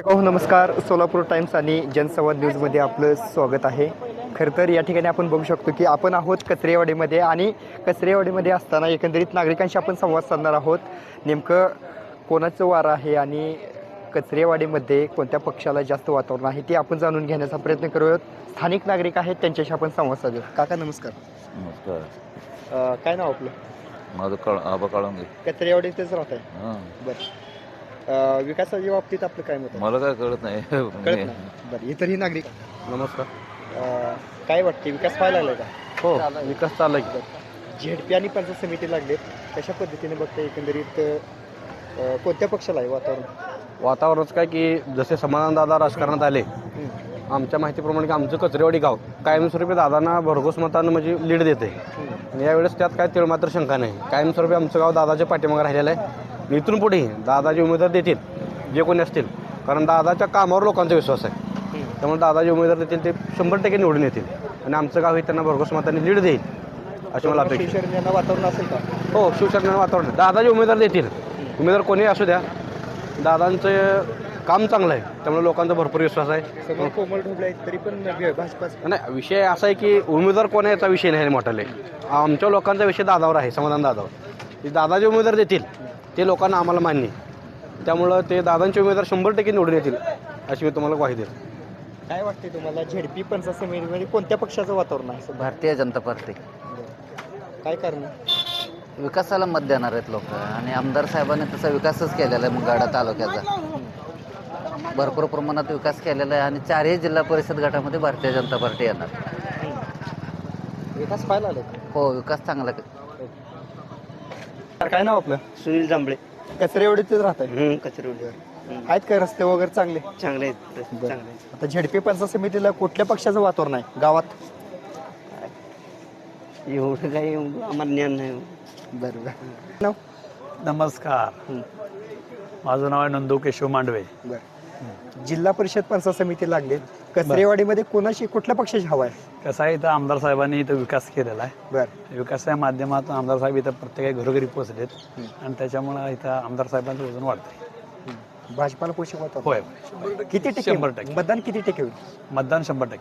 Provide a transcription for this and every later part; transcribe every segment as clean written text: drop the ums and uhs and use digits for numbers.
हो नमस्कार. सोलापूर टाइम्स आणि जनसंवाद न्यूजमध्ये आपलं स्वागत आहे. खरं तर या ठिकाणी आपण बघू शकतो की आपण आहोत कचरेवाडीमध्ये आणि कचरेवाडीमध्ये असताना एकंदरीत नागरिकांशी आपण संवाद साधणार आहोत. नेमकं कोणाचं वारं आहे आणि कचरेवाडीमध्ये कोणत्या पक्षाला जास्त वातावरण आहे ते आपण जाणून घेण्याचा प्रयत्न करूयात. स्थानिक नागरिक आहेत त्यांच्याशी आपण संवाद साधूया. काका नमस्कार. नमस्कार. काय नाव आपलं? माझं आबा काळंगे. कचरेवाडीतच राहत आहे. हां. बरं. विकासाच्या बाबतीत आपलं काय मत आहे? मला काय कळत नाही. कळत नाही. बरं इतरही नागरिक नमस्कार. काय वाटते विकास व्हायला लागलाय का? हो विकास चालला की. झेडपी आणि पंचायत समिती लागलेत कशा पद्धतीने बघता एकंदरीत कोणत्या पक्षाला आहे वातावरण? वातावरणच काय की जसे समाधानदादा राजकारणात आले आमच्या माहितीप्रमाणे की आमचं कचरेवाडी गाव कायमस्वरूपी दादांना भरघोस मतानं म्हणजे लीड देते आणि यावेळेस त्यात काय तिळमात्र शंका नाही. कायमस्वरूपी आमचं गाव दादाच्या पाठीमागे राहिलेलं आहे. इथून पुढेही दादाचे उमेदवार देतील जे कोणी असतील, कारण दादाच्या कामावर लोकांचा विश्वास आहे. त्यामुळे दादा जे उमेदवार देतील ते 100% निवडून येतील आणि आमचं गाव हे त्यांना भरघोस मताने लीड देईल अशी मला अपेक्षा. शिवसेनेला वातावरण असेल का? हो शिवसेनेला वातावरण दादा जे उमेदवार देतील, उमेदवार कोणीही असू द्या, दादांचं काम चांगलं आहे त्यामुळे लोकांचा भरपूर विश्वास आहे. सगळं कोमल ढोबळे आहेत तरी पण भाजपाच नाही विषय असा आहे की उमेदवार कोण आहे याचा विषय नाही मोठाले. आमच्या लोकांचा विषय दादावर आहे, समाधान दादावर. की दादा जे उमेदवार देतील ते लोकांना आम्हाला मान्य आहे, त्यामुळं ते दादांचे उमेदवार 100% निवडून येतील अशी मी तुम्हाला ग्वाही देतो. काय वाटते तुम्हाला झेडपी पंचायत समितीमध्ये कोणत्या पक्षाचं वातावरण आहे सध्या? भारतीय जनता पार्टी. काय कारण? विकासाला मत देणार आहेत लोक आणि आमदार साहेबांनी तसा विकासच केलेला आहे मुंगाडा तालुक्याचा. भरपूर प्रमाणात विकास केलेला आहे आणि चारही जिल्हा परिषद गटामध्ये भारतीय जनता पार्टी येणार. विकास व्हायला आले. हो विकास चांगला. काय नाव आपलं? सुनील जांभळे. कचरेवाडीतच राहत आहे. कचरेवाडीवर आहेत काय रस्ते वगैरे चांगले? चांगले आहेत. चांगले आहेत. आता झेडपी पंचायत समितीला कुठल्या पक्षाचं वातावरण आहे गावात? एवढं काही आम्हाला ज्ञान नाही. बरोबर. नाव? नमस्कार. माझं नाव आहे नंदू केशव मांडवे. बरं. जिल्हा परिषद पंचायत समिती लागली. कचरेवाडीमध्ये कोणाशी कुठल्या पक्षाची हवा आहे? कसं आहे, इथं आमदार साहेबांनी इथं विकास केलेला आहे. बरं. विकासाच्या माध्यमातून आमदार साहेब इथं प्रत्येक घरोघरी पोहोचलेत आणि त्याच्यामुळं इथं आमदार साहेबांचं वजन वाढतंय. भाजपाला पोषक वातावरण होय. किती टक्के? 100%. मतदान किती टक्के होईल? मतदान 100%.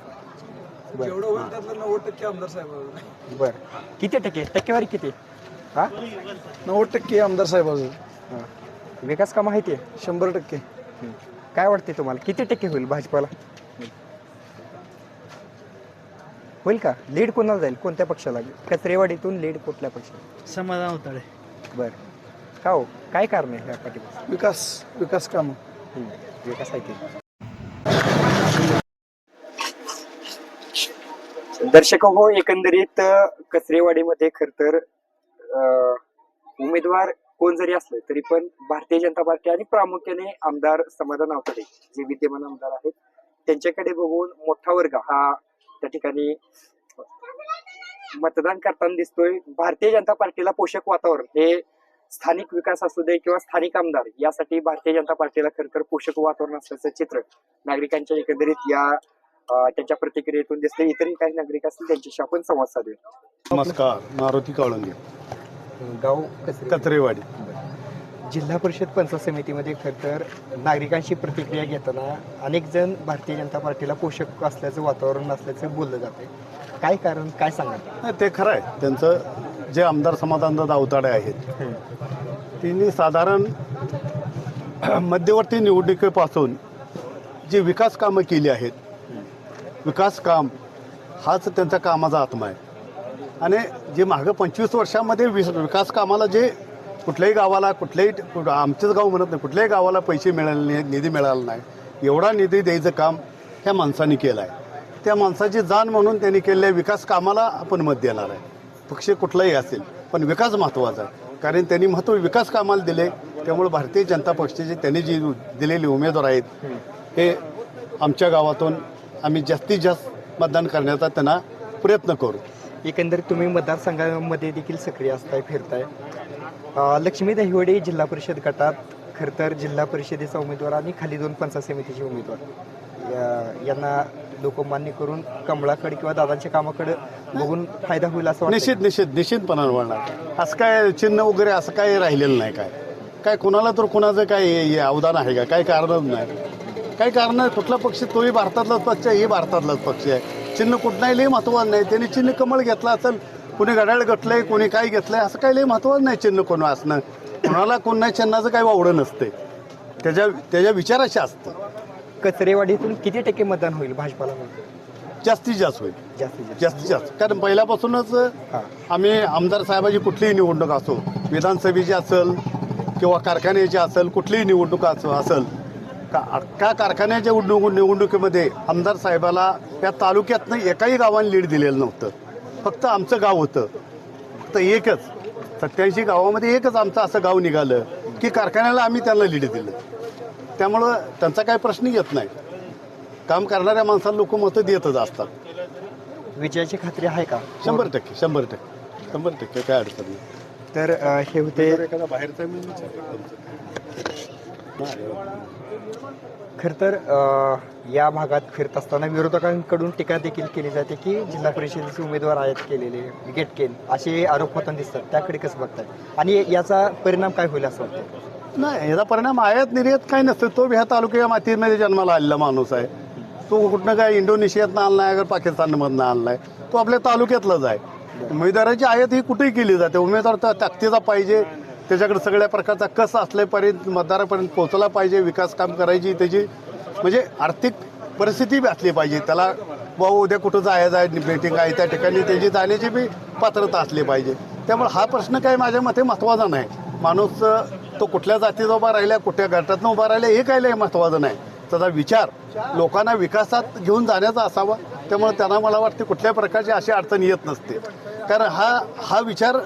बरं. किती टक्के? टक्केवारी किती? हा 90% आमदार साहेबांचं. विकास का माहिती आहे? 100%. काय वाटते तुम्हाला किती टक्के होईल भाजपाला? होईल का? लीड कोणाला जाईल? कोणत्या पक्षाला? कचरेवाडीतून लीड कुठल्या पक्षाला? समाधान होताळे. बरं. का हो काय कारण आहे या पाठीमागे? विकास काम. विकास आहे ते. दर्शक हो एकंदरीत कचरेवाडीमध्ये खर तर उमेदवार कोण जरी असलं तरी पण भारतीय जनता पार्टी आणि प्रामुख्याने आमदार समाधान आवताडे जे विद्यमान आमदार आहेत त्यांच्याकडे बघून मोठा वर्ग हा त्या ठिकाणी मतदान करताना दिसतोय. भारतीय जनता पार्टीला पोषक वातावरण हे स्थानिक विकास असू दे किंवा स्थानिक आमदार यासाठी भारतीय जनता पार्टीला खर तर पोषक वातावरण असल्याचं चित्र नागरिकांच्या एकंदरीत या त्यांच्या प्रतिक्रियेतून दिसते. इतरही काही नागरिक असतील त्यांच्याशी आपण संवाद साधूया. नमस्कार. मारुती काळंगे, गाव कचरेवाडी. जिल्हा परिषद पंचायत समितीमध्ये खर तर नागरिकांशी प्रतिक्रिया घेताना अनेक जण भारतीय जनता पार्टीला पोषक असल्याचं वातावरण असल्याचं बोललं जाते. काय कारण काय सांगा? नाही ते खरं आहे. त्यांचं जे आमदार समाधानदादा आवताडे आहेत त्यांनी साधारण मध्यवर्ती निवडणुकीपासून जी विकास कामं केली आहेत, विकास काम हाच त्यांचा कामाचा आत्मा आहे. आणि जे मागं 25 वर्षामध्ये विकास कामाला जे कुठल्याही गावाला आमचंच गाव म्हणत नाही, कुठल्याही गावाला पैसे मिळाले नाही, निधी मिळाला नाही, एवढा निधी द्यायचं काम ह्या माणसाने केलं आहे. त्या माणसाची जाण म्हणून त्यांनी केलेल्या विकास कामाला आपण मत देणार आहे. पक्ष कुठलाही असेल पण विकास महत्त्वाचा आहे, कारण त्यांनी विकास कामाला दिले. त्यामुळे भारतीय जनता पक्षाचे त्यांनी जी दिलेले उमेदवार आहेत हे आमच्या गावातून आम्ही जास्तीत जास्त मतदान करण्याचा त्यांना प्रयत्न करू. एकंदरीत तुम्ही मतदारसंघामध्ये देखील सक्रिय असताय, फिरताय. लक्ष्मी दहिवडे जिल्हा परिषद गटात खर तर जिल्हा परिषदेचा उमेदवार आणि खाली 2 पंचायत समितीचे उमेदवार यांना लोक मान्य करून कमळाकडे किंवा दादांच्या कामाकडे बघून फायदा होईल असं वाटतं? निश्चितपणाने वळणार. असं काय चिन्ह वगैरे असं काय राहिलेलं नाही. काय कोणाला तर कोणाचं काय अवदान आहे का? काय कारणच नाही. काही कारण नाही. कुठला पक्ष तोही भारतातलाच पक्ष आहे, ही भारतातलाच पक्ष आहे. चिन्ह कुठलाही लई महत्त्वाचं नाही. त्यांनी चिन्ह कमळ घेतला असेल, कोणी घड्याळ घेतलंय, कोणी काय घेतलंय, असं काही लई महत्त्वाचं नाही चिन्ह कोण असणं. कोणाला कोणा चिन्हाचं काही वावडं नसते, त्याच्या विचाराशी असतं. कचरेवाडीतून किती टक्के मतदान होईल भाजपाला? जास्तीत जास्त होईल, जास्तीत जास्तीत जास्त. कारण पहिल्यापासूनच आम्ही आमदार साहेबाची कुठलीही निवडणूक असो, विधानसभेची असेल किंवा कारखान्याची असेल, कुठलीही निवडणूक असेल, अख्खा कारखान्याच्या निवडणुकीमध्ये आमदार साहेबाला या तालुक्यातनं एकाही गावाने लीड दिलेलं नव्हतं. फक्त आमचं गाव होतं, फक्त एकच 87 गावामध्ये एकच आमचं असं गाव निघालं की कारखान्याला आम्ही त्यांना लीड दिलं. त्यामुळं त्यांचा काही प्रश्न येत नाही. काम करणाऱ्या माणसाला लोक मतं देतच असतात. विजयाची खात्री आहे का? 100% 100% काय अडचण नाही. तर हे होते एखादा बाहेरचा खरं तर या भागात फिरत असताना विरोधकांकडून टीका देखील केली जाते की जिल्हा परिषदेचे उमेदवार आयात केलेले गेटकेन असे आरोप होताना दिसतात. त्याकडे कसं बघतात आणि याचा परिणाम काय होईल असं वाटतं? नाही, याचा परिणाम आयात निर्यात काही नसतो. तो ह्या तालुक्या मातीमध्ये जन्माला आलेला माणूस आहे. तो कुठनं काय इंडोनेशियातनं आणला आहे, अगर पाकिस्तानमधनं आणला आहे, तो आपल्या तालुक्यातलाच आहे. उमेदवाराची आयात ही कुठेही केली जाते. उमेदवार तर ताकदीचा पाहिजे, त्याच्याकडे सगळ्या प्रकारचा कस असल्यापर्यंत मतदारापर्यंत पोहोचला पाहिजे, विकास काम करायची त्याची म्हणजे आर्थिक परिस्थिती बी असली पाहिजे. त्याला भाऊ उद्या कुठं जायचं आहे, मीटिंग आहे, त्या ठिकाणी त्याची जाण्याची बी पात्रता असली पाहिजे. त्यामुळे हा प्रश्न काही माझ्या मते महत्त्वाचा नाही. माणूस तो कुठल्या जातीचा उभा राहिला, कुठल्या गटातनं उभा राहिला, हे काही लय महत्त्वाचं नाही. त्याचा विचार लोकांना विकासात घेऊन जाण्याचा असावा. त्यामुळे त्यांना मला वाटते कुठल्या प्रकारची अशी अडचण येत नसते. कारण हा विचार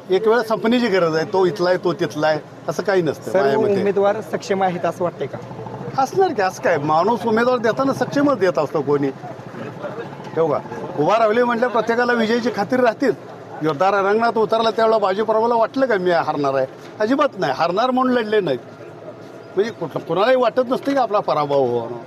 एक वेळ संपण्याची गरज आहे. तो इथला आहे, तो तिथला आहे, असं काही नसतं सर्व माझ्या मते. उमेदवार सक्षम आहेत असं वाटतंय का? असणार की असं काय, माणूस उमेदवार देताना सक्षमच देत असतो कोणी. ठेवू का, उभा राहिली म्हटलं प्रत्येकाला विजयाची खात्री राहतील. योद्धा रंगणात उतरला त्यावेळेला बाजीप्रभूला वाटलं का मी हारणार आहे? अजिबात नाही. हारणार म्हणून लढले नाहीत. म्हणजे कुणालाही वाटत नसतं की आपला पराभव व्हावा.